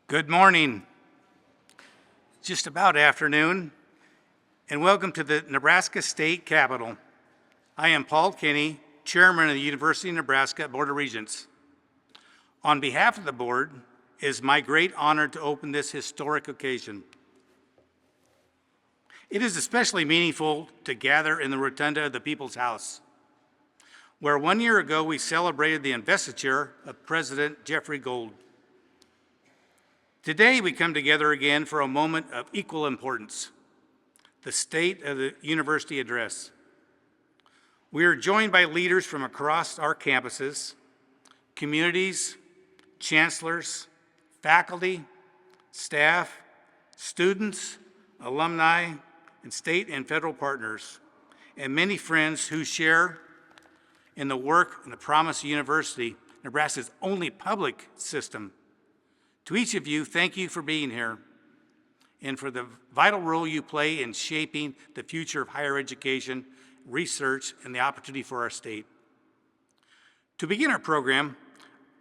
Good morning. Just about afternoon, and welcome to the Nebraska State Capitol. I am Paul Kinney, Chairman of the University of Nebraska Board of Regents. On behalf of the board, it is my great honor to open this historic occasion. It is especially meaningful to gather in the rotunda of the People's House, where 1 year ago we celebrated the investiture of President Jeffrey Gould. Today we come together again for a moment of equal importance, the State of the University Address. We are joined by leaders from across our campuses, communities, chancellors, faculty, staff, students, alumni, and state and federal partners, and many friends who share in the work and the promise of university, Nebraska's only public system. To each of you, thank you for being here and for the vital role you play in shaping the future of higher education, research, and the opportunity for our state. To begin our program,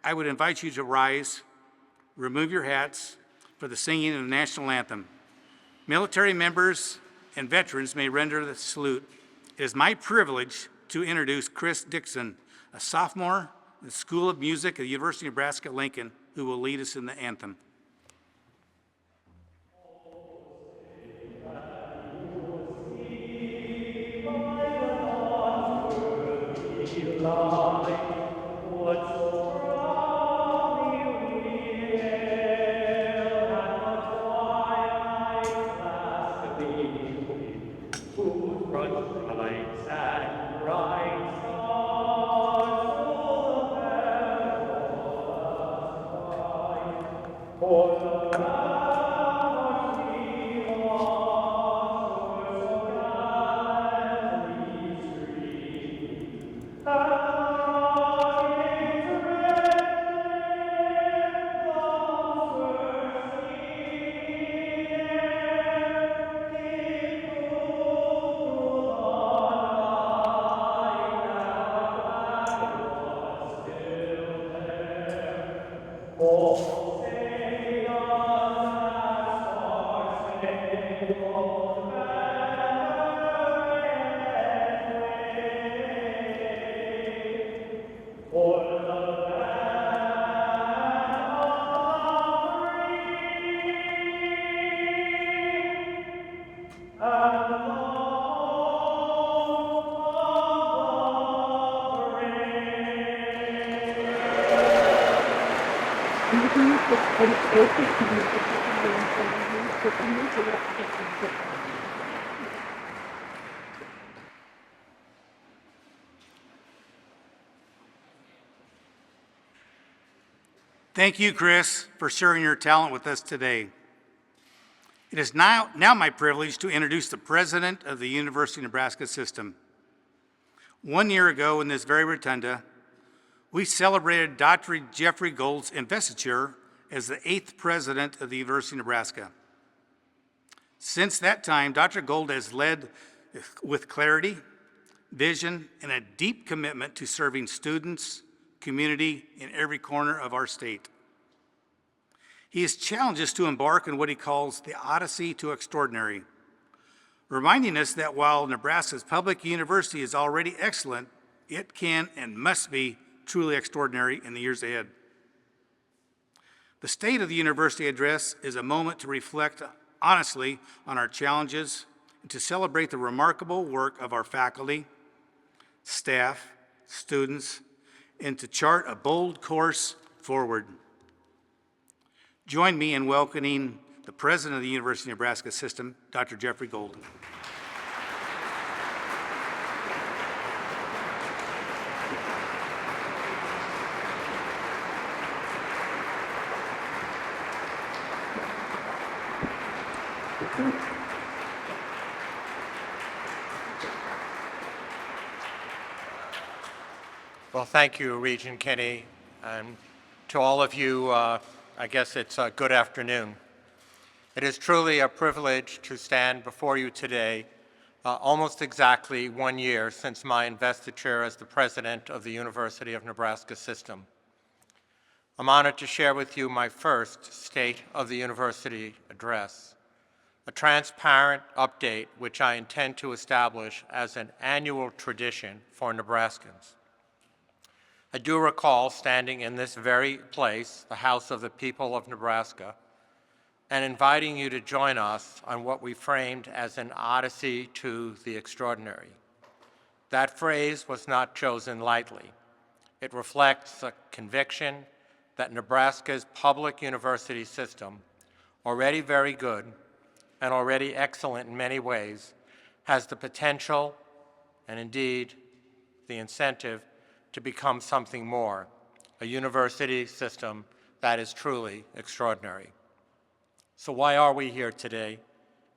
I would invite you to rise, remove your hats for the singing of the national anthem. Military members and veterans may render the salute. It is my privilege to introduce Chris Dixon, a sophomore in the School of Music at the University of Nebraska-Lincoln, who will lead us in the anthem. Thank you, Chris, for sharing your talent with us today. It is now my privilege to introduce the President of the University of Nebraska System. 1 year ago in this very rotunda, we celebrated Dr. Jeffrey Gould's investiture as the 8th President of the University of Nebraska. Since that time, Dr. Gould has led with clarity, vision, and a deep commitment to serving students, community in every corner of our state. He has challenged us to embark on what he calls the Odyssey to Extraordinary, reminding us that while Nebraska's public university is already excellent, it can and must be truly extraordinary in the years ahead. The State of the University Address is a moment to reflect honestly on our challenges and to celebrate the remarkable work of our faculty, staff, students, and to chart a bold course forward. Join me in welcoming the President of the University of Nebraska System, Dr. Jeffrey Gould. Well, thank you, Regent Kinney, and to all of you, I guess it's a good afternoon. It is truly a privilege to stand before you today, almost exactly 1 year since my investiture as the president of the University of Nebraska System. I'm honored to share with you my first State of the University address, a transparent update which I intend to establish as an annual tradition for Nebraskans. I do recall standing in this very place, the House of the People of Nebraska, and inviting you to join us on what we framed as an Odyssey to the extraordinary. That phrase was not chosen lightly. It reflects a conviction that Nebraska's public university system, already very good and already excellent in many ways, has the potential and indeed the incentive to become something more, a university system that is truly extraordinary. So why are we here today,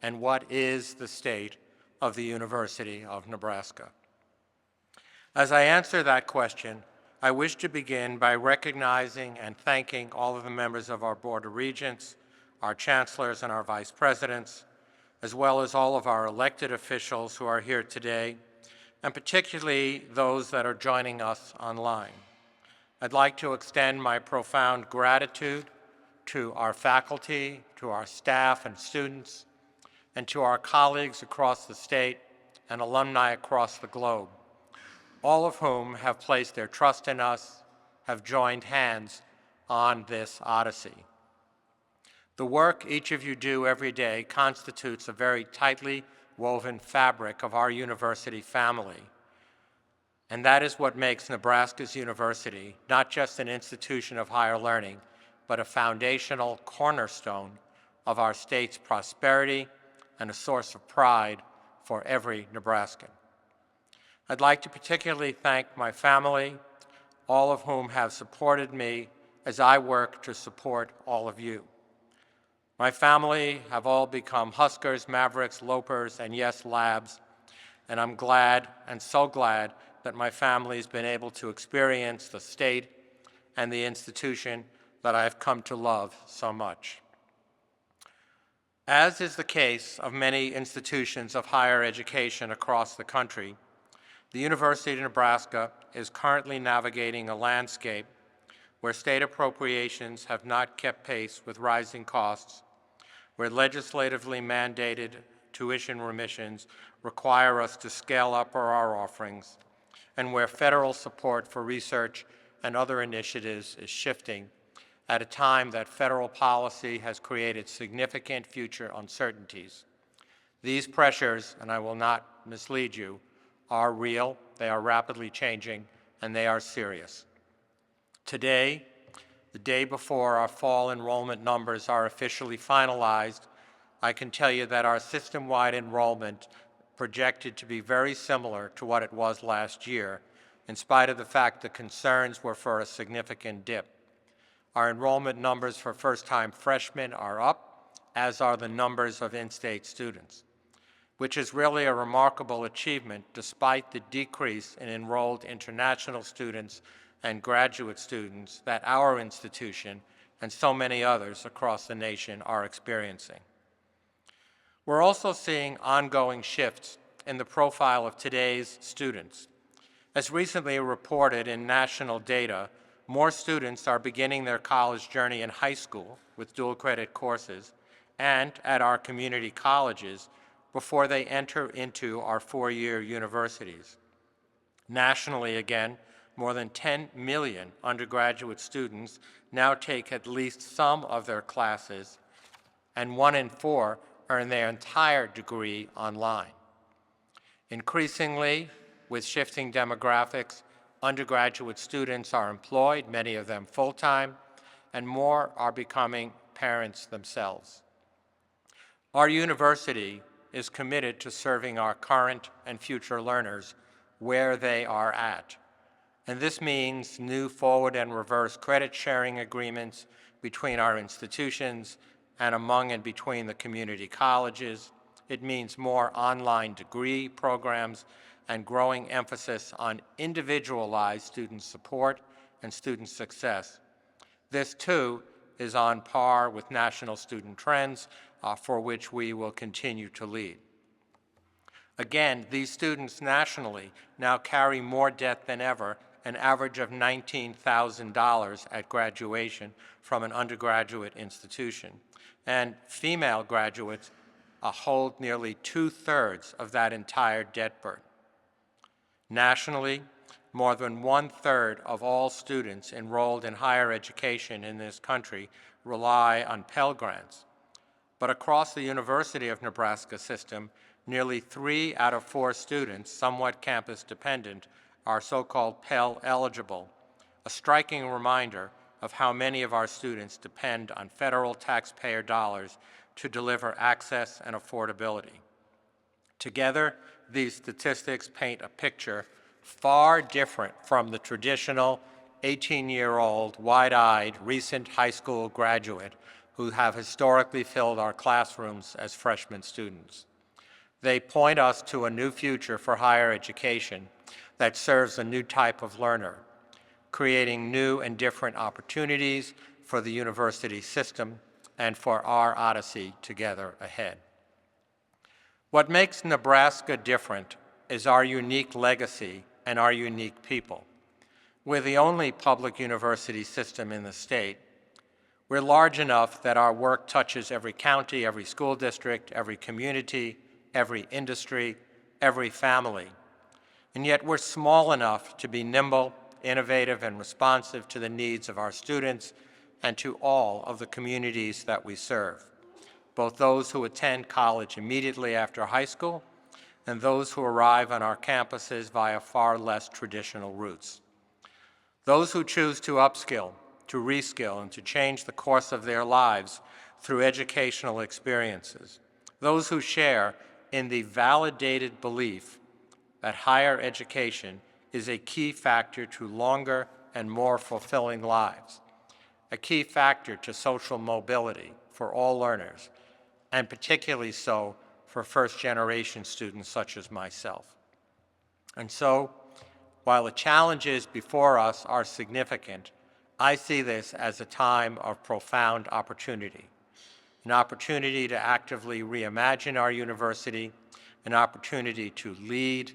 and what is the state of the University of Nebraska? As I answer that question, I wish to begin by recognizing and thanking all of the members of our Board of Regents, our chancellors and our vice presidents, as well as all of our elected officials who are here today, and particularly those that are joining us online. I'd like to extend my profound gratitude to our faculty, to our staff and students, and to our colleagues across the state and alumni across the globe, all of whom have placed their trust in us, have joined hands on this Odyssey. The work each of you do every day constitutes a very tightly woven fabric of our university family. And that is what makes Nebraska's university not just an institution of higher learning, but a foundational cornerstone of our state's prosperity and a source of pride for every Nebraskan. I'd like to particularly thank my family, all of whom have supported me as I work to support all of you. My family have all become Huskers, Mavericks, Lopers, and yes, Labs, and I'm glad and so glad that my family's been able to experience the state and the institution that I've come to love so much. As is the case of many institutions of higher education across the country, the University of Nebraska is currently navigating a landscape where state appropriations have not kept pace with rising costs, where legislatively mandated tuition remissions require us to scale up our offerings, and where federal support for research and other initiatives is shifting at a time that federal policy has created significant future uncertainties. These pressures, and I will not mislead you, are real, they are rapidly changing, and they are serious. Today, the day before our fall enrollment numbers are officially finalized, I can tell you that our system-wide enrollment projected to be very similar to what it was last year, in spite of the fact the concerns were for a significant dip. Our enrollment numbers for first-time freshmen are up, as are the numbers of in-state students, which is really a remarkable achievement despite the decrease in enrolled international students and graduate students that our institution and so many others across the nation are experiencing. We're also seeing ongoing shifts in the profile of today's students. As recently reported in national data, more students are beginning their college journey in high school with dual credit courses and at our community colleges before they enter into our four-year universities. Nationally, again, more than 10 million undergraduate students now take at least some of their classes, and 1 in 4 earn their entire degree online. Increasingly, with shifting demographics, undergraduate students are employed, many of them full-time, and more are becoming parents themselves. Our university is committed to serving our current and future learners where they are at. And this means new forward and reverse credit sharing agreements between our institutions and among and between the community colleges. It means more online degree programs and growing emphasis on individualized student support and student success. This, too, is on par with national student trends for which we will continue to lead. Again, these students nationally now carry more debt than ever an average of $19,000 at graduation from an undergraduate institution, and female graduates hold nearly 2/3 of that entire debt burden. Nationally, more than 1/3 of all students enrolled in higher education in this country rely on Pell Grants. But across the University of Nebraska system, nearly 3 out of 4 students, somewhat campus dependent, are so-called Pell eligible, a striking reminder of how many of our students depend on federal taxpayer dollars to deliver access and affordability. Together, these statistics paint a picture far different from the traditional 18-year-old, wide-eyed, recent high school graduate who have historically filled our classrooms as freshman students. They point us to a new future for higher education that serves a new type of learner, creating new and different opportunities for the university system and for our Odyssey together ahead. What makes Nebraska different is our unique legacy and our unique people. We're the only public university system in the state. We're large enough that our work touches every county, every school district, every community, every industry, every family. And yet we're small enough to be nimble, innovative, and responsive to the needs of our students and to all of the communities that we serve, both those who attend college immediately after high school and those who arrive on our campuses via far less traditional routes. Those who choose to upskill, to reskill, and to change the course of their lives through educational experiences. Those who share in the validated belief that higher education is a key factor to longer and more fulfilling lives, a key factor to social mobility for all learners, and particularly so for first-generation students such as myself. And so, while the challenges before us are significant, I see this as a time of profound opportunity, an opportunity to actively reimagine our university, an opportunity to lead,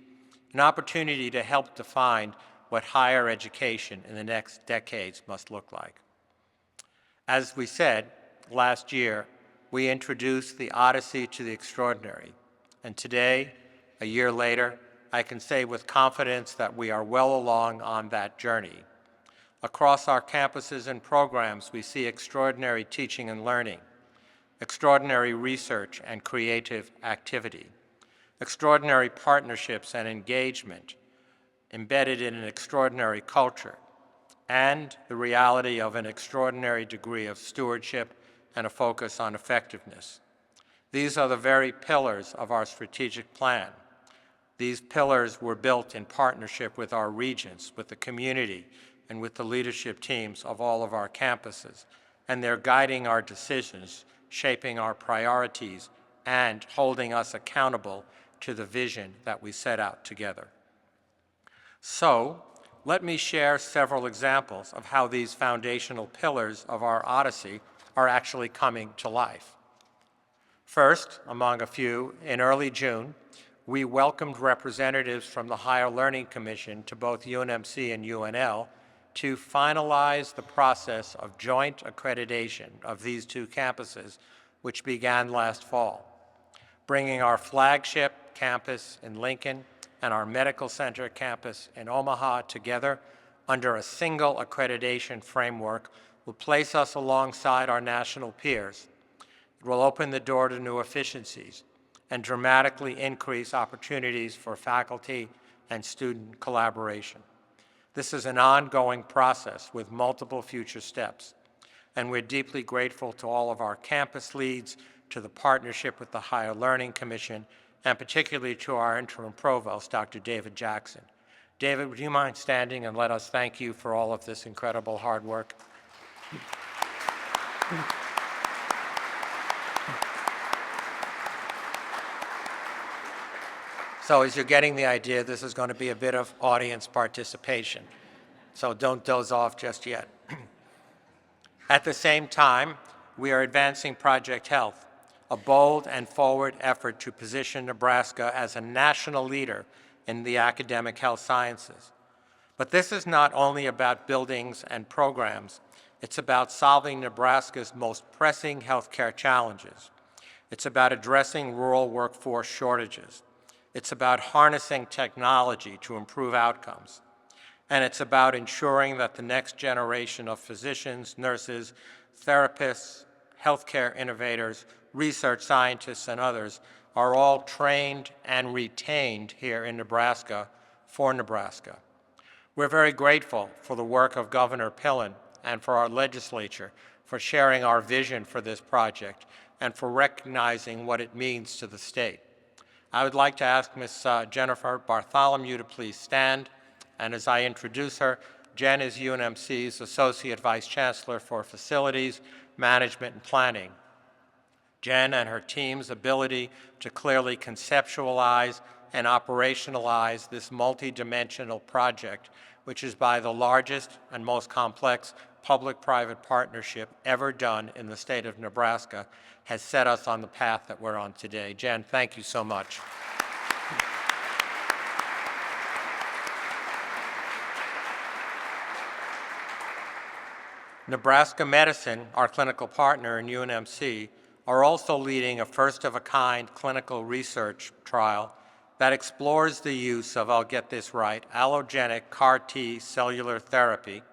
an opportunity to help define what higher education in the next decades must look like. As we said last year, we introduced the Odyssey to the extraordinary, and today, a year later, I can say with confidence that we are well along on that journey. Across our campuses and programs, we see extraordinary teaching and learning, extraordinary research and creative activity, extraordinary partnerships and engagement embedded in an extraordinary culture, and the reality of an extraordinary degree of stewardship and a focus on effectiveness. These are the very pillars of our strategic plan. These pillars were built in partnership with our regents, with the community, and with the leadership teams of all of our campuses, and they're guiding our decisions, shaping our priorities, and holding us accountable to the vision that we set out together. So, let me share several examples of how these foundational pillars of our Odyssey are actually coming to life. First, among a few, in early June, we welcomed representatives from the Higher Learning Commission to both UNMC and UNL to finalize the process of joint accreditation of these two campuses, which began last fall, bringing our flagship campus in Lincoln and our medical center campus in Omaha together under a single accreditation framework will place us alongside our national peers. It will open the door to new efficiencies and dramatically increase opportunities for faculty and student collaboration. This is an ongoing process with multiple future steps, and we're deeply grateful to all of our campus leads, to the partnership with the Higher Learning Commission, and particularly to our interim provost, Dr. David Jackson. David, would you mind standing and let us thank you for all of this incredible hard work? So as you're getting the idea, this is going to be a bit of audience participation. So don't doze off just yet. At the same time, we are advancing Project Health, a bold and forward effort to position Nebraska as a national leader in the academic health sciences. But this is not only about buildings and programs. It's about solving Nebraska's most pressing healthcare challenges. It's about addressing rural workforce shortages. It's about harnessing technology to improve outcomes. And it's about ensuring that the next generation of physicians, nurses, therapists, healthcare innovators, research scientists, and others are all trained and retained here in Nebraska for Nebraska. We're very grateful for the work of Governor Pillen and for our legislature for sharing our vision for this project and for recognizing what it means to the state. I would like to ask Ms. Jennifer Bartholomew to please stand. And as I introduce her, Jen is UNMC's Associate Vice Chancellor for Facilities, Management, and Planning. Jen and her team's ability to clearly conceptualize and operationalize this multidimensional project, which is by the largest and most complex public-private partnership ever done in the state of Nebraska, has set us on the path that we're on today. Jen, thank you so much. Nebraska Medicine, our clinical partner in UNMC, are also leading a first-of-a-kind clinical research trial that explores the use of, I'll get this right, allogenic CAR-T cellular therapy,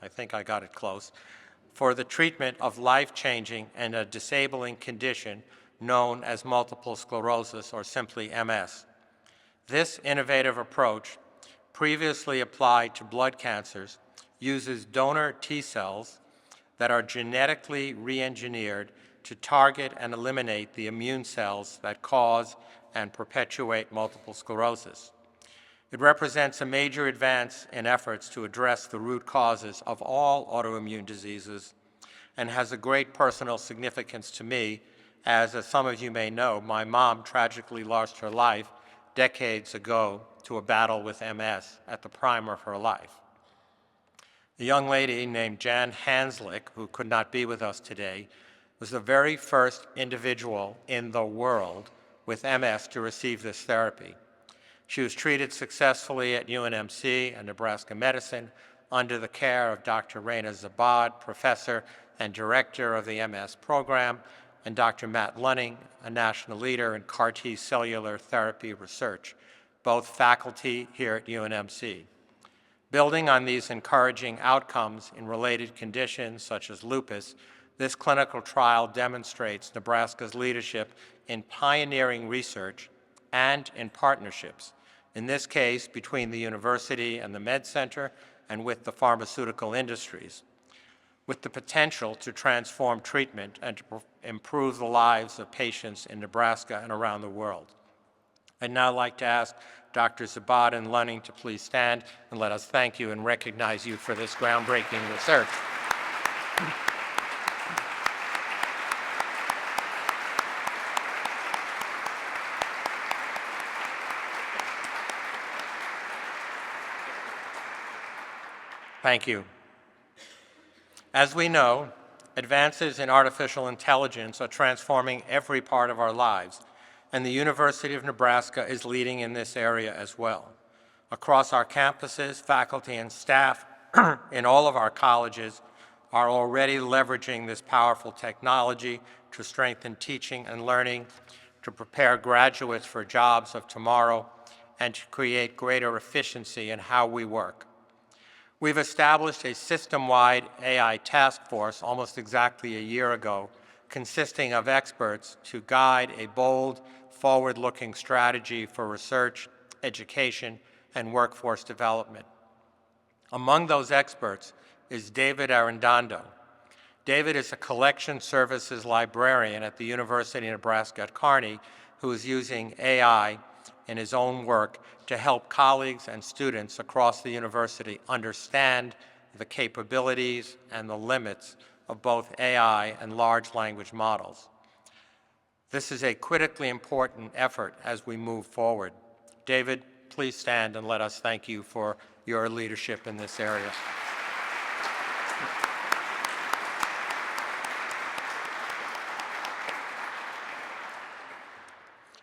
I think I got it close, for the treatment of life-changing and a disabling condition known as multiple sclerosis, or simply MS. This innovative approach, previously applied to blood cancers, uses donor T cells that are genetically re-engineered to target and eliminate the immune cells that cause and perpetuate multiple sclerosis. It represents a major advance in efforts to address the root causes of all autoimmune diseases and has a great personal significance to me, as some of you may know, my mom tragically lost her life decades ago to a battle with MS at the prime of her life. A young lady named Jan Hanslick, who could not be with us today, was the very first individual in the world with MS to receive this therapy. She was treated successfully at UNMC and Nebraska Medicine under the care of Dr. Raina Zabad, professor and director of the MS program, and Dr. Matt Lunning, a national leader in CAR-T cellular therapy research, both faculty here at UNMC. Building on these encouraging outcomes in related conditions such as lupus, this clinical trial demonstrates Nebraska's leadership in pioneering research and in partnerships, in this case between the university and the Med Center and with the pharmaceutical industries, with the potential to transform treatment and to improve the lives of patients in Nebraska and around the world. I'd now like to ask Dr. Zabad and Lunning to please stand and let us thank you and recognize you for this groundbreaking research. Thank you. As we know, advances in artificial intelligence are transforming every part of our lives, and the University of Nebraska is leading in this area as well. Across our campuses, faculty and staff in all of our colleges are already leveraging this powerful technology to strengthen teaching and learning, to prepare graduates for jobs of tomorrow, and to create greater efficiency in how we work. We've established a system-wide AI task force almost exactly a year ago, consisting of experts to guide a bold, forward-looking strategy for research, education, and workforce development. Among those experts is David Arredondo. David is a collection services librarian at the University of Nebraska at Kearney who is using AI in his own work to help colleagues and students across the university understand the capabilities and the limits of both AI and large language models. This is a critically important effort as we move forward. David, please stand and let us thank you for your leadership in this area.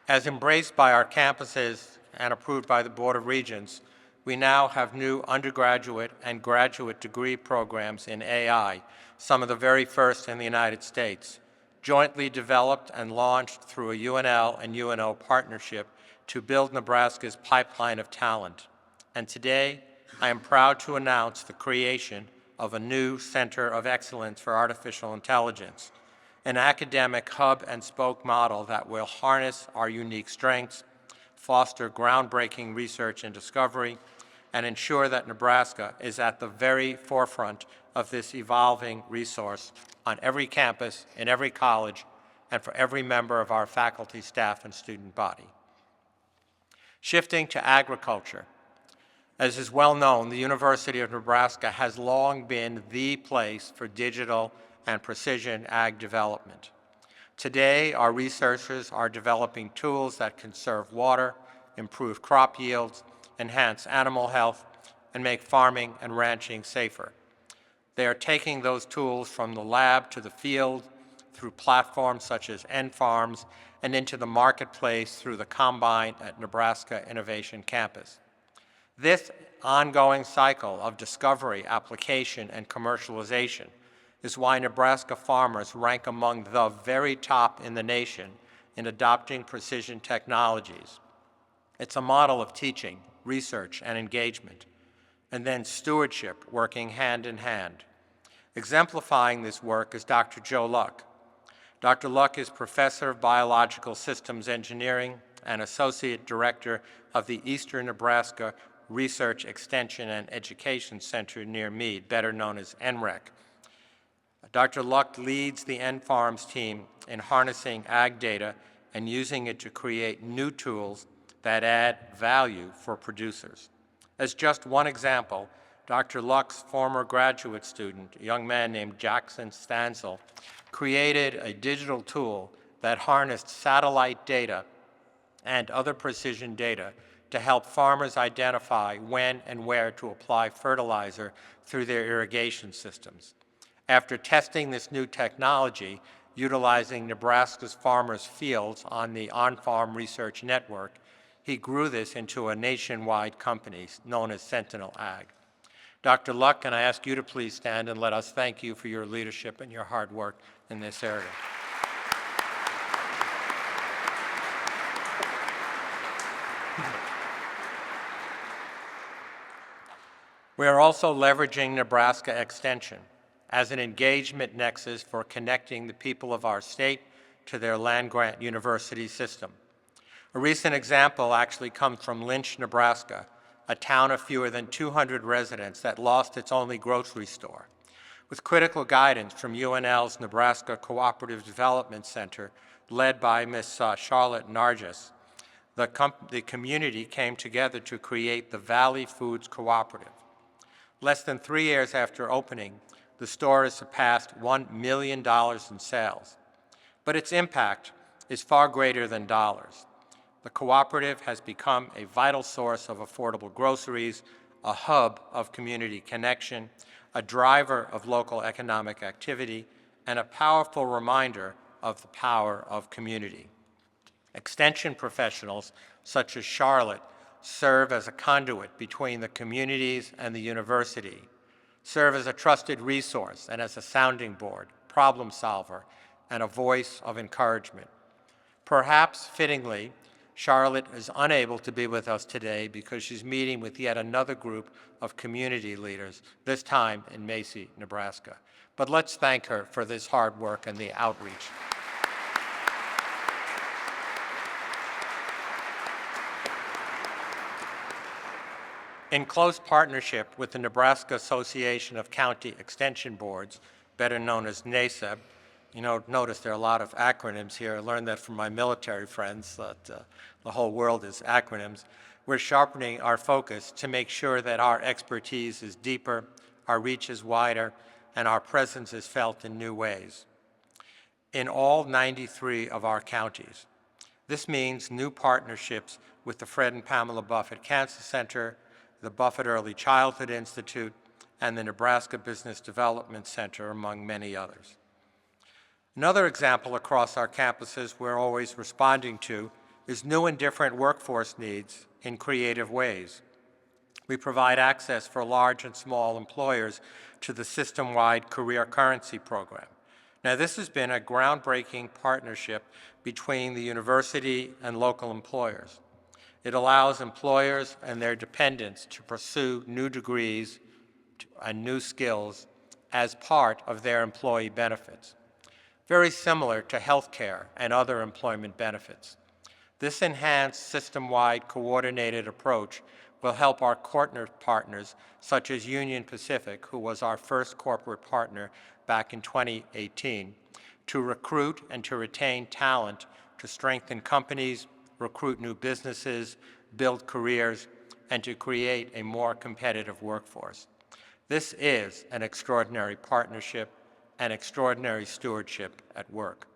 As embraced by our campuses and approved by the Board of Regents, we now have new undergraduate and graduate degree programs in AI, some of the very first in the United States, jointly developed and launched through a UNL and UNO partnership to build Nebraska's pipeline of talent. And today, I am proud to announce the creation of a new Center of Excellence for Artificial Intelligence, an academic hub and spoke model that will harness our unique strengths, foster groundbreaking research and discovery, and ensure that Nebraska is at the very forefront of this evolving resource on every campus, in every college, and for every member of our faculty, staff, and student body. Shifting to agriculture. As is well known, the University of Nebraska has long been the place for digital and precision ag development. Today, our researchers are developing tools that conserve water, improve crop yields, enhance animal health, and make farming and ranching safer. They are taking those tools from the lab to the field through platforms such as N-Farms and into the marketplace through the Combine at Nebraska Innovation Campus. This ongoing cycle of discovery, application, and commercialization is why Nebraska farmers rank among the very top in the nation in adopting precision technologies. It's a model of teaching, research, and engagement, and then stewardship working hand in hand. Exemplifying this work is Dr. Joe Luck. Dr. Luck is Professor of Biological Systems Engineering and Associate Director of the Eastern Nebraska Research Extension and Education Center near Mead, better known as NREC. Dr. Luck leads the N-Farms team in harnessing ag data and using it to create new tools that add value for producers. As just one example, Dr. Luck's former graduate student, a young man named Jackson Stansel, created a digital tool that harnessed satellite data and other precision data to help farmers identify when and where to apply fertilizer through their irrigation systems. After testing this new technology, utilizing Nebraska's farmers' fields on the On-Farm Research Network, he grew this into a nationwide company known as Sentinel Ag. Dr. Luck, can I ask you to please stand and let us thank you for your leadership and your hard work in this area. We are also leveraging Nebraska Extension as an engagement nexus for connecting the people of our state to their land-grant university system. A recent example actually comes from Lynch, Nebraska, a town of fewer than 200 residents that lost its only grocery store. With critical guidance from UNL's Nebraska Cooperative Development Center, led by Ms. Charlotte Nargis, the community came together to create the Valley Foods Cooperative. Less than 3 years after opening, the store has surpassed $1 million in sales. But its impact is far greater than dollars. The cooperative has become a vital source of affordable groceries, a hub of community connection, a driver of local economic activity, and a powerful reminder of the power of community. Extension professionals such as Charlotte serve as a conduit between the communities and the university, serve as a trusted resource and as a sounding board, problem solver, and a voice of encouragement. Perhaps fittingly, Charlotte is unable to be with us today because she's meeting with yet another group of community leaders, this time in Macy, Nebraska. But let's thank her for this hard work and the outreach. In close partnership with the Nebraska Association of County Extension Boards, better known as NASEB, notice there are a lot of acronyms here. I learned that from my military friends, that the whole world is acronyms. We're sharpening our focus to make sure that our expertise is deeper, our reach is wider, and our presence is felt in new ways. In all 93 of our counties, this means new partnerships with the Fred and Pamela Buffett Cancer Center, the Buffett Early Childhood Institute, and the Nebraska Business Development Center, among many others. Another example across our campuses we're always responding to is new and different workforce needs in creative ways. We provide access for large and small employers to the system-wide career currency program. Now, this has been a groundbreaking partnership between the university and local employers. It allows employers and their dependents to pursue new degrees and new skills as part of their employee benefits, very similar to healthcare and other employment benefits. This enhanced system-wide coordinated approach will help our partners, such as Union Pacific, who was our first corporate partner back in 2018, to recruit and to retain talent to strengthen companies, recruit new businesses, build careers, and to create a more competitive workforce. This is an extraordinary partnership and extraordinary stewardship at work.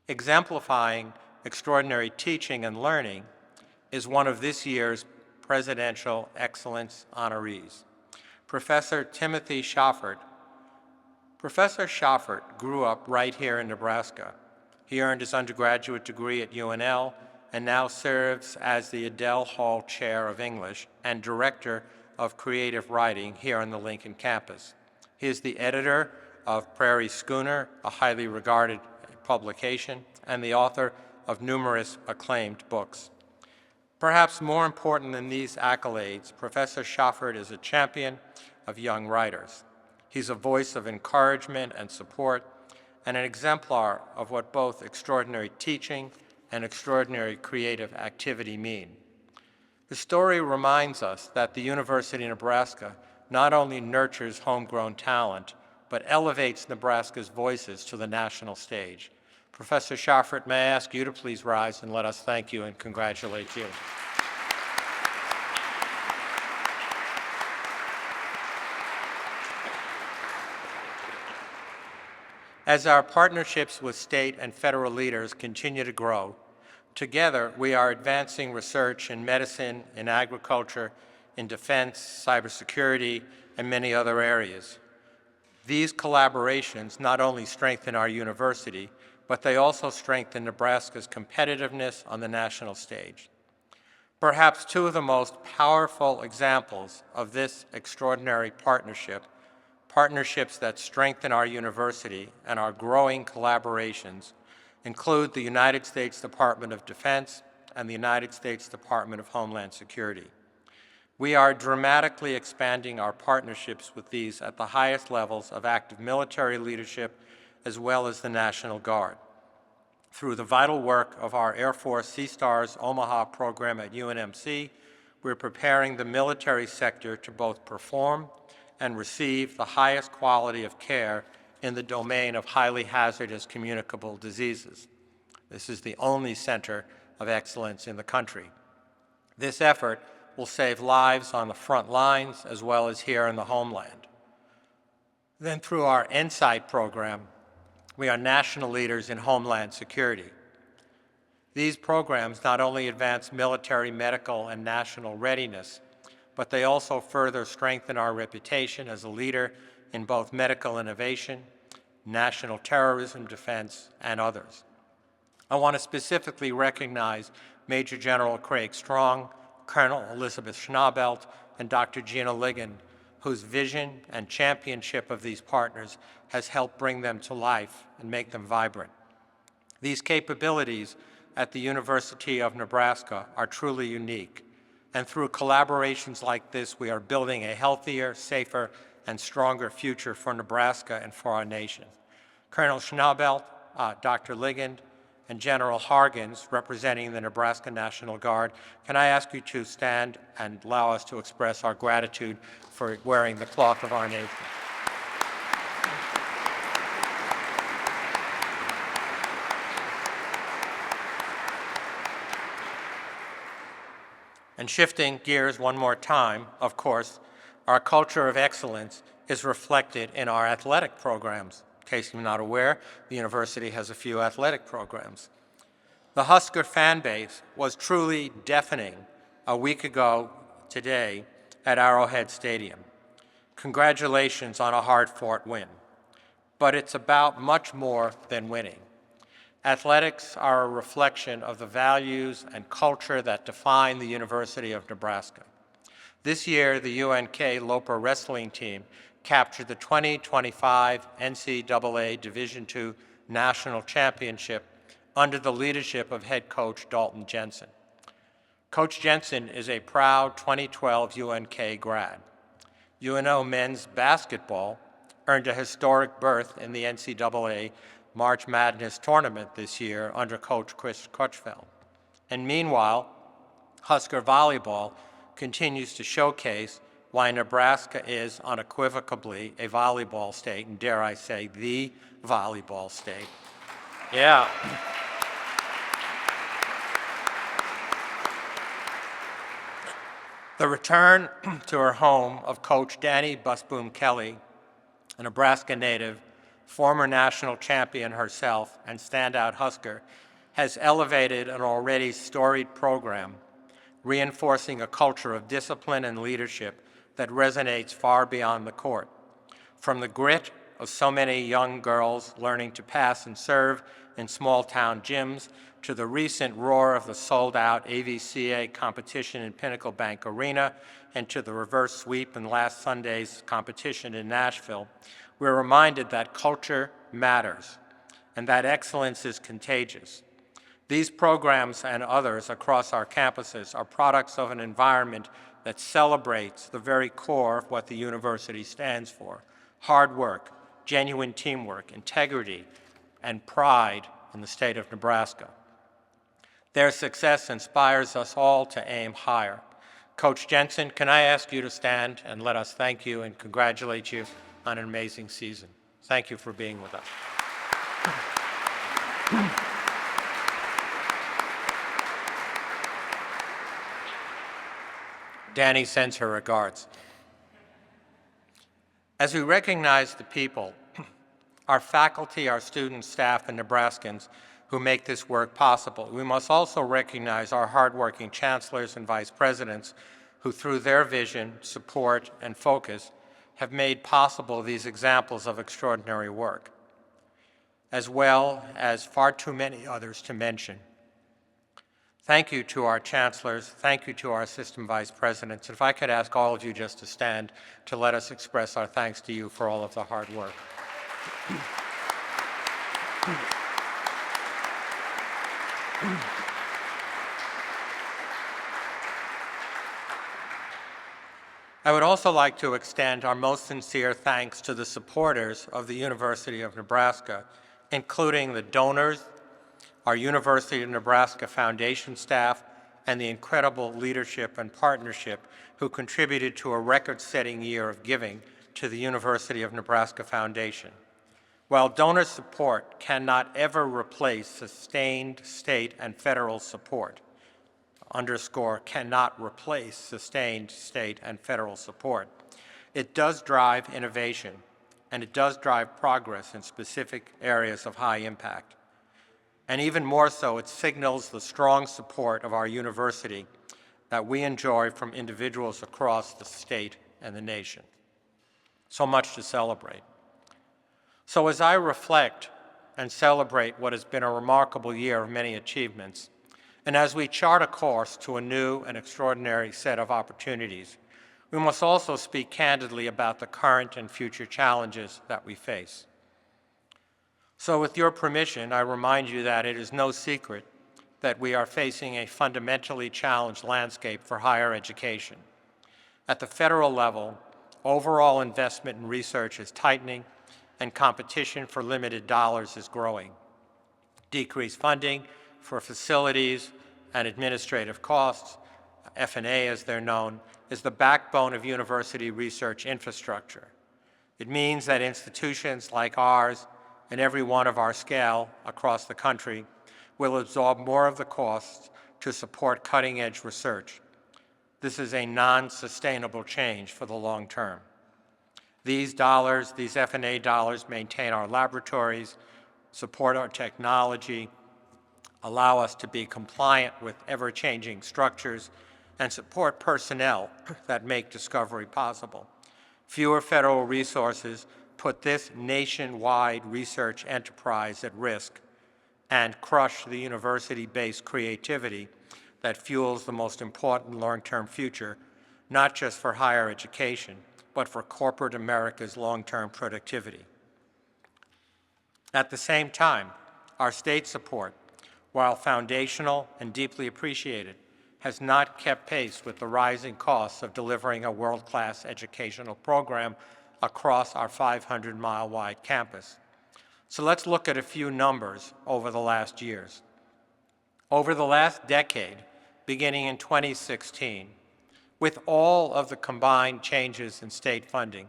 Exemplifying extraordinary teaching and learning is one of this year's Presidential Excellence honorees, Professor Timothy Schaffert. Professor Schaffert grew up right here in Nebraska. He earned his undergraduate degree at UNL and now serves as the Adele Hall Chair of English and Director of Creative Writing here on the Lincoln campus. He is the editor of Prairie Schooner, a highly regarded publication, and the author of numerous acclaimed books. Perhaps more important than these accolades, Professor Schaffert is a champion of young writers. He's a voice of encouragement and support, and an exemplar of what both extraordinary teaching and extraordinary creative activity mean. The story reminds us that the University of Nebraska not only nurtures homegrown talent, but elevates Nebraska's voices to the national stage. Professor Schaffert, may I ask you to please rise and let us thank you and congratulate you. As our partnerships with state and federal leaders continue to grow, together we are advancing research in medicine, in agriculture, in defense, cybersecurity, and many other areas. These collaborations not only strengthen our university, but they also strengthen Nebraska's competitiveness on the national stage. Perhaps two of the most powerful examples of this extraordinary partnerships that strengthen our university and our growing collaborations, include the United States Department of Defense and the United States Department of Homeland Security. We are dramatically expanding our partnerships with these at the highest levels of active military leadership as well as the National Guard. Through the vital work of our Air Force Sea Stars Omaha program at UNMC, we're preparing the military sector to both perform and receive the highest quality of care in the domain of highly hazardous communicable diseases. This is the only center of excellence in the country. This effort will save lives on the front lines as well as here in the homeland. Then through our EnSight program, we are national leaders in homeland security. These programs not only advance military, medical, and national readiness, but they also further strengthen our reputation as a leader in both medical innovation, national terrorism defense, and others. I want to specifically recognize Major General Craig Strong, Colonel Elizabeth Schnabelt, and Dr. Gina Ligon, whose vision and championship of these partners has helped bring them to life and make them vibrant. These capabilities at the University of Nebraska are truly unique, and through collaborations like this, we are building a healthier, safer, and stronger future for Nebraska and for our nation. Colonel Schnabelt, Dr. Ligon, and General Hargens, representing the Nebraska National Guard, can I ask you to stand and allow us to express our gratitude for wearing the cloth of our nation. And shifting gears one more time, of course, our culture of excellence is reflected in our athletic programs. In case you're not aware, the university has a few athletic programs. The Husker fan base was truly deafening a week ago today at Arrowhead Stadium. Congratulations on a hard-fought win. But it's about much more than winning. Athletics are a reflection of the values and culture that define the University of Nebraska. This year, the UNK Loper wrestling team captured the 2025 NCAA Division II National Championship under the leadership of head coach Dalton Jensen. Coach Jensen is a proud 2012 UNK grad. UNO men's basketball earned a historic berth in the NCAA March Madness tournament this year under Coach Chris Crutchfield. And meanwhile, Husker volleyball continues to showcase why Nebraska is unequivocally a volleyball state, and dare I say, the volleyball state. Yeah. The return to her home of Coach Danny Busboom Kelly, a Nebraska native, former national champion herself, and standout Husker, has elevated an already storied program, reinforcing a culture of discipline and leadership that resonates far beyond the court. From the grit of so many young girls learning to pass and serve in small-town gyms, to the recent roar of the sold-out AVCA competition in Pinnacle Bank Arena, and to the reverse sweep in last Sunday's competition in Nashville, we're reminded that culture matters and that excellence is contagious. These programs and others across our campuses are products of an environment that celebrates the very core of what the university stands for: hard work, genuine teamwork, integrity, and pride in the state of Nebraska. Their success inspires us all to aim higher. Coach Jensen, can I ask you to stand and let us thank you and congratulate you on an amazing season. Thank you for being with us. Danny sends her regards. As we recognize the people, our faculty, our students, staff, and Nebraskans who make this work possible, we must also recognize our hardworking chancellors and vice presidents who, through their vision, support, and focus, have made possible these examples of extraordinary work, as well as far too many others to mention. Thank you to our chancellors. Thank you to our assistant vice presidents. If I could ask all of you just to stand to let us express our thanks to you for all of the hard work. I would also like to extend our most sincere thanks to the supporters of the University of Nebraska, including the donors, our University of Nebraska Foundation staff, and the incredible leadership and partnership who contributed to a record-setting year of giving to the University of Nebraska Foundation. While donor support cannot ever replace sustained state and federal support, underscore cannot replace sustained state and federal support, it does drive innovation and it does drive progress in specific areas of high impact. And even more so, it signals the strong support of our university that we enjoy from individuals across the state and the nation. So much to celebrate. So as I reflect and celebrate what has been a remarkable year of many achievements, and as we chart a course to a new and extraordinary set of opportunities, we must also speak candidly about the current and future challenges that we face. So with your permission, I remind you that it is no secret that we are facing a fundamentally challenged landscape for higher education. At the federal level, overall investment in research is tightening, and competition for limited dollars is growing. Decreased funding for facilities and administrative costs, F&A as they're known, is the backbone of university research infrastructure. It means that institutions like ours and every one of our scale across the country will absorb more of the costs to support cutting-edge research. This is a non-sustainable change for the long term. These dollars, these F&A dollars, maintain our laboratories, support our technology, allow us to be compliant with ever-changing structures, and support personnel that make discovery possible. Fewer federal resources put this nationwide research enterprise at risk and crush the university-based creativity that fuels the most important long-term future, not just for higher education, but for corporate America's long-term productivity. At the same time, our state support, while foundational and deeply appreciated, has not kept pace with the rising costs of delivering a world-class educational program across our 500-mile-wide campus. So let's look at a few numbers over the last years. Over the last decade, beginning in 2016, with all of the combined changes in state funding,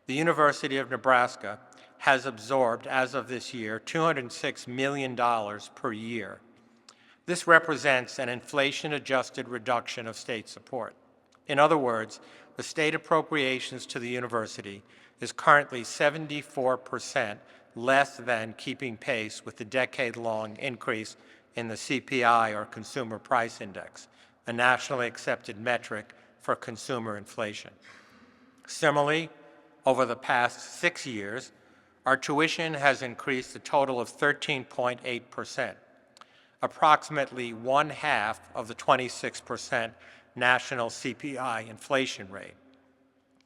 the University of Nebraska has absorbed, as of this year, $206 million per year. This represents an inflation-adjusted reduction of state support. In other words, the state appropriations to the university is currently 74% less than keeping pace with the decade-long increase in the CPI, or Consumer Price Index, a nationally accepted metric for consumer inflation. Similarly, over the past 6 years, our tuition has increased a total of 13.8%, approximately 1/2 of the 26% national CPI inflation rate.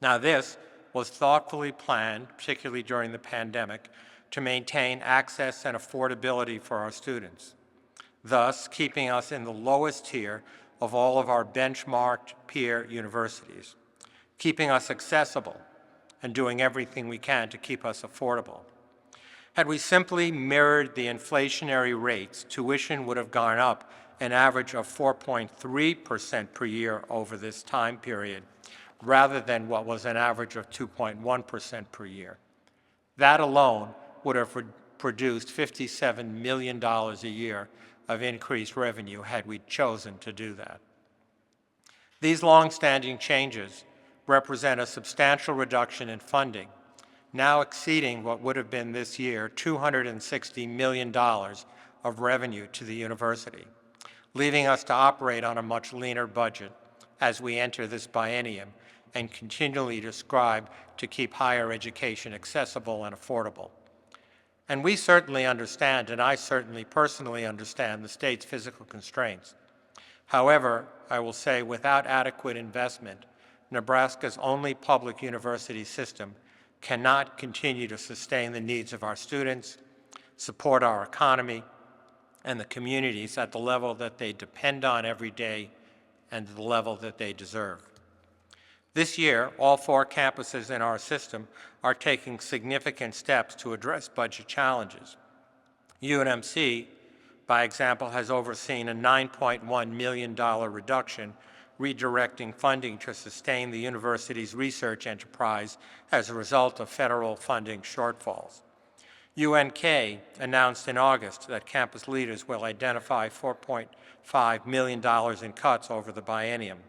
Now, this was thoughtfully planned, particularly during the pandemic, to maintain access and affordability for our students, thus keeping us in the lowest tier of all of our benchmarked peer universities, keeping us accessible, and doing everything we can to keep us affordable. Had we simply mirrored the inflationary rates, tuition would have gone up an average of 4.3% per year over this time period, rather than what was an average of 2.1% per year. That alone would have produced $57 million a year of increased revenue had we chosen to do that. These long-standing changes represent a substantial reduction in funding, now exceeding what would have been this year $260 million of revenue to the university, leaving us to operate on a much leaner budget as we enter this biennium and continually strive to keep higher education accessible and affordable. And we certainly understand, and I certainly personally understand, the state's physical constraints. However, I will say without adequate investment, Nebraska's only public university system cannot continue to sustain the needs of our students, support our economy, and the communities at the level that they depend on every day and the level that they deserve. This year, all 4 campuses in our system are taking significant steps to address budget challenges. UNMC, by example, has overseen a $9.1 million reduction, redirecting funding to sustain the university's research enterprise as a result of federal funding shortfalls. UNK announced in August that campus leaders will identify $4.5 million in cuts over the biennium,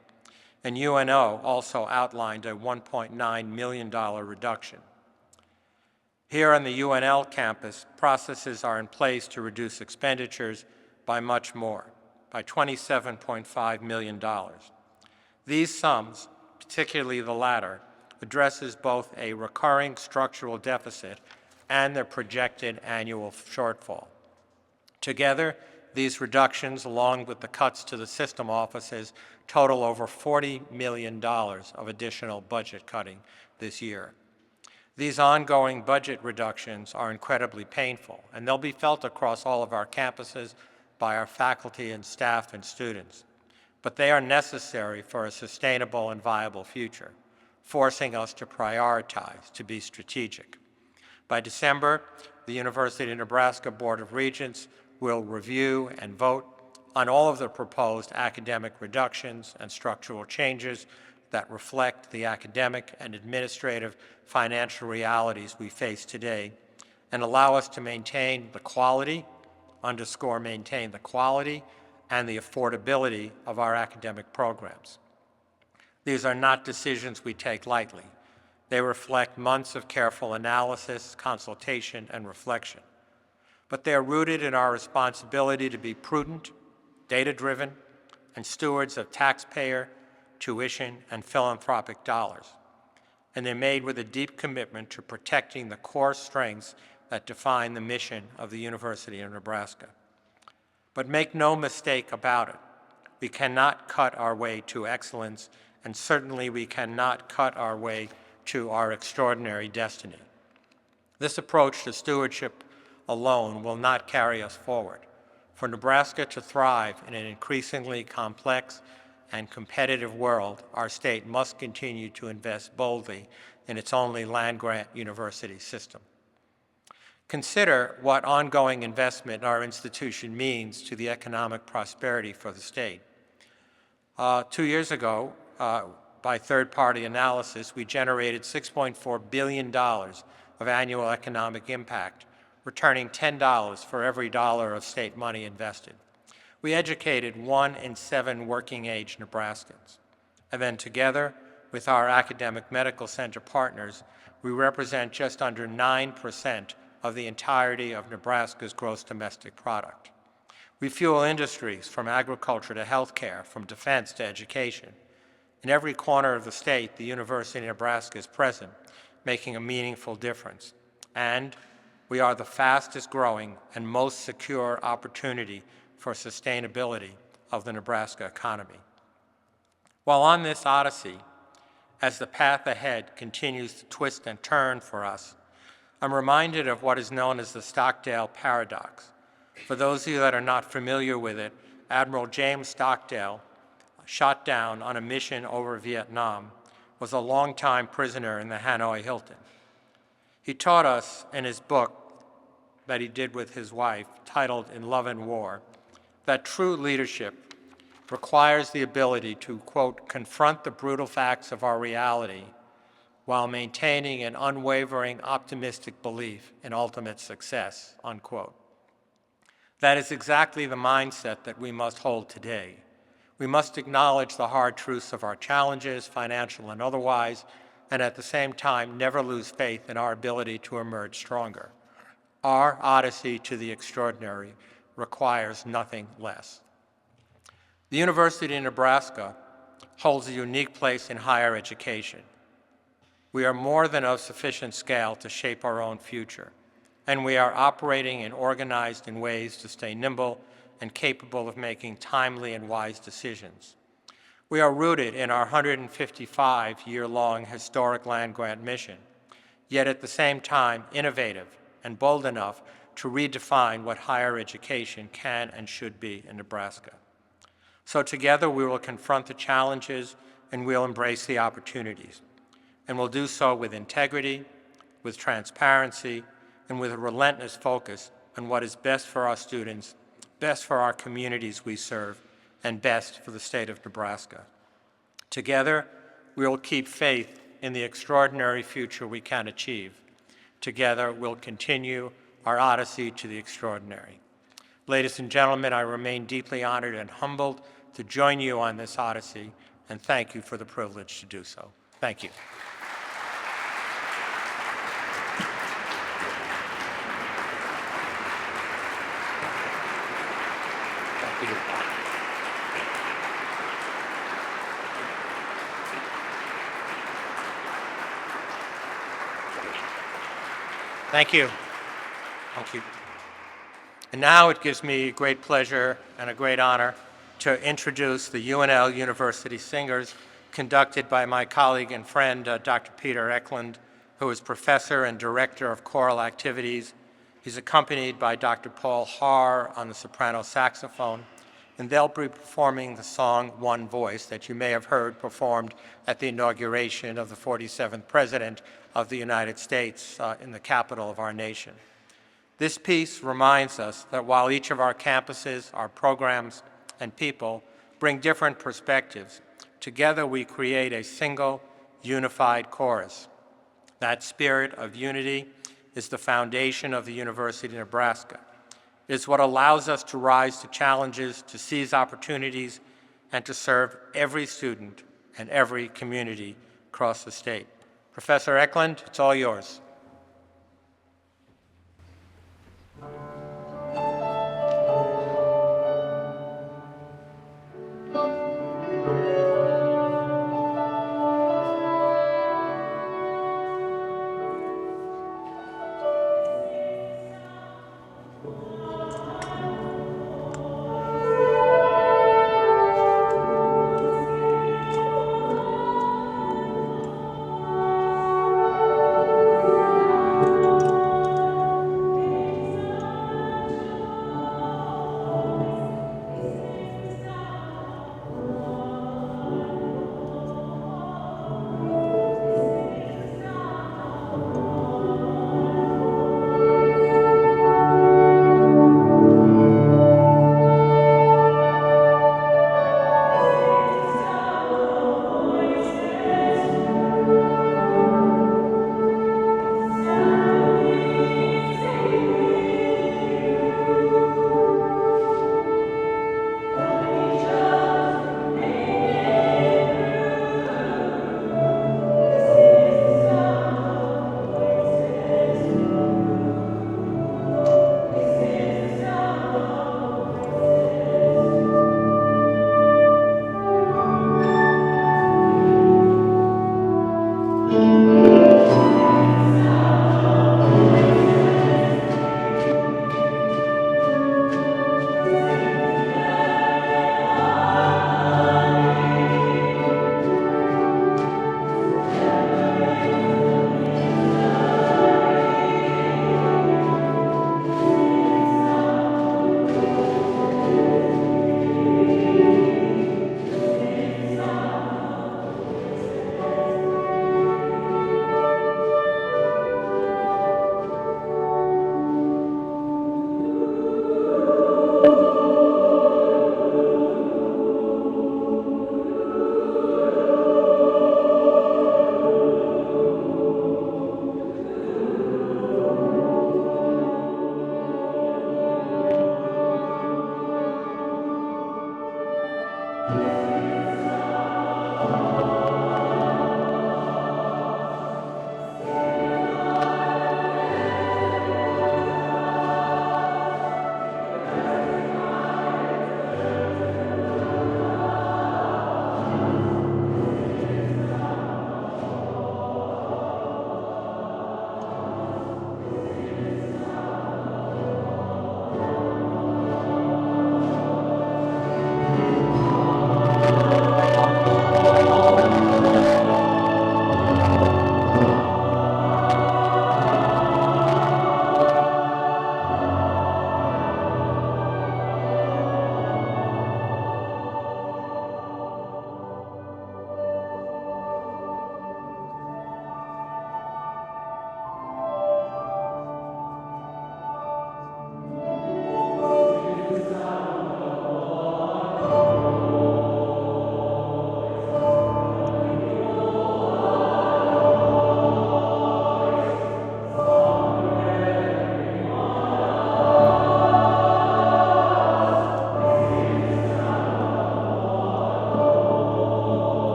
and UNO also outlined a $1.9 million reduction. Here on the UNL campus, processes are in place to reduce expenditures by much more, by $27.5 million. These sums, particularly the latter, addresses both a recurring structural deficit and their projected annual shortfall. Together, these reductions, along with the cuts to the system offices, total over $40 million of additional budget cutting this year. These ongoing budget reductions are incredibly painful, and they'll be felt across all of our campuses by our faculty and staff and students. But they are necessary for a sustainable and viable future, forcing us to prioritize, to be strategic. By December, the University of Nebraska Board of Regents will review and vote on all of the proposed academic reductions and structural changes that reflect the academic and administrative financial realities we face today and allow us to maintain the quality, maintain the quality, and the affordability of our academic programs. These are not decisions we take lightly. They reflect months of careful analysis, consultation, and reflection. But they are rooted in our responsibility to be prudent, data-driven, and stewards of taxpayer, tuition, and philanthropic dollars. And they're made with a deep commitment to protecting the core strengths that define the mission of the University of Nebraska. But make no mistake about it, we cannot cut our way to excellence and certainly we cannot cut our way to our extraordinary destiny. This approach to stewardship alone will not carry us forward. For Nebraska to thrive in an increasingly complex and competitive world, our state must continue to invest boldly in its only land-grant university system. Consider what ongoing investment in our institution means to the economic prosperity for the state. 2 years ago, by third-party analysis, we generated $6.4 billion of annual economic impact, returning $10 for every dollar of state money invested. We educated 1 in 7 working-age Nebraskans. And then together with our academic medical center partners, we represent just under 9% of the entirety of Nebraska's gross domestic product. We fuel industries from agriculture to healthcare, from defense to education. In every corner of the state, the University of Nebraska is present, making a meaningful difference. And we are the fastest growing and most secure opportunity for sustainability of the Nebraska economy. While on this odyssey, as the path ahead continues to twist and turn for us, I'm reminded of what is known as the Stockdale paradox. For those of you that are not familiar with it, Admiral James Stockdale, shot down on a mission over Vietnam, was a longtime prisoner in the Hanoi Hilton. He taught us in his book that he did with his wife, titled In Love and War, that true leadership requires the ability to, quote, confront the brutal facts of our reality while maintaining an unwavering optimistic belief in ultimate success, unquote. That is exactly the mindset that we must hold today. We must acknowledge the hard truths of our challenges, financial and otherwise, and at the same time never lose faith in our ability to emerge stronger. Our odyssey to the extraordinary requires nothing less. The University of Nebraska holds a unique place in higher education. We are more than of sufficient scale to shape our own future, and we are operating and organized in ways to stay nimble and capable of making timely and wise decisions. We are rooted in our 155-year-long historic land-grant mission, yet at the same time innovative and bold enough to redefine what higher education can and should be in Nebraska. So together we will confront the challenges and we'll embrace the opportunities. And we'll do so with integrity, with transparency, and with a relentless focus on what is best for our students, best for our communities we serve, and best for the state of Nebraska. Together, we will keep faith in the extraordinary future we can achieve. Together, we'll continue our odyssey to the extraordinary. Ladies and gentlemen, I remain deeply honored and humbled to join you on this odyssey, and thank you for the privilege to do so. Thank you. Thank you. Thank you. Thank you. And now it gives me great pleasure and a great honor to introduce the UNL University Singers, conducted by my colleague and friend, Dr. Peter Eklund, who is professor and director of choral activities. He's accompanied by Dr. Paul Haar on the soprano saxophone, and they'll be performing the song One Voice that you may have heard performed at the inauguration of the 47th President of the United States in the capital of our nation. This piece reminds us that while each of our campuses, our programs, and people bring different perspectives, together we create a single, unified chorus. That spirit of unity is the foundation of the University of Nebraska. It is what allows us to rise to challenges, to seize opportunities, and to serve every student and every community across the state. Professor Eklund, it's all yours.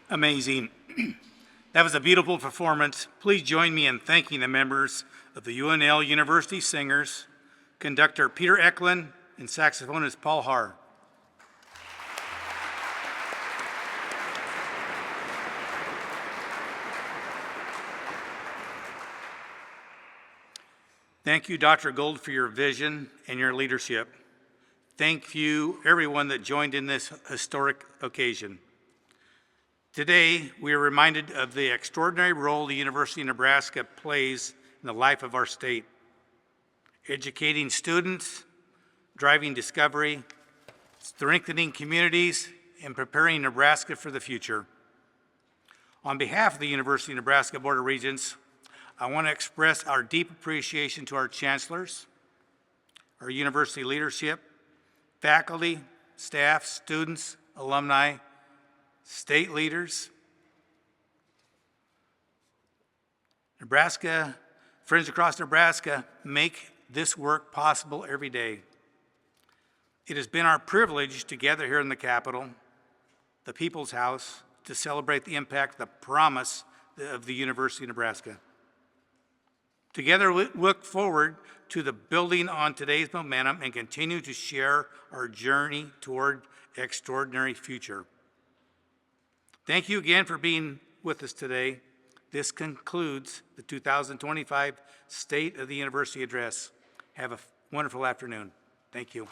Amazing. That was a beautiful performance. Please join me in thanking the members of the UNL University Singers, conductor Peter Eklund, and saxophonist Paul Haar. Thank you, Dr. Gold, for your vision and your leadership. Thank you, everyone that joined in this historic occasion. Today, we are reminded of the extraordinary role the University of Nebraska plays in the life of our state, educating students, driving discovery, strengthening communities, and preparing Nebraska for the future. On behalf of the University of Nebraska Board of Regents, I want to express our deep appreciation to our chancellors, our university leadership, faculty, staff, students, alumni, state leaders, Nebraska, friends across Nebraska make this work possible every day. It has been our privilege to gather here in the Capitol, the People's House, to celebrate the impact, the promise of the University of Nebraska. Together, we look forward to the building on today's momentum and continue to share our journey toward an extraordinary future. Thank you again for being with us today. This concludes the 2025 State of the University Address. Have a wonderful afternoon. Thank you.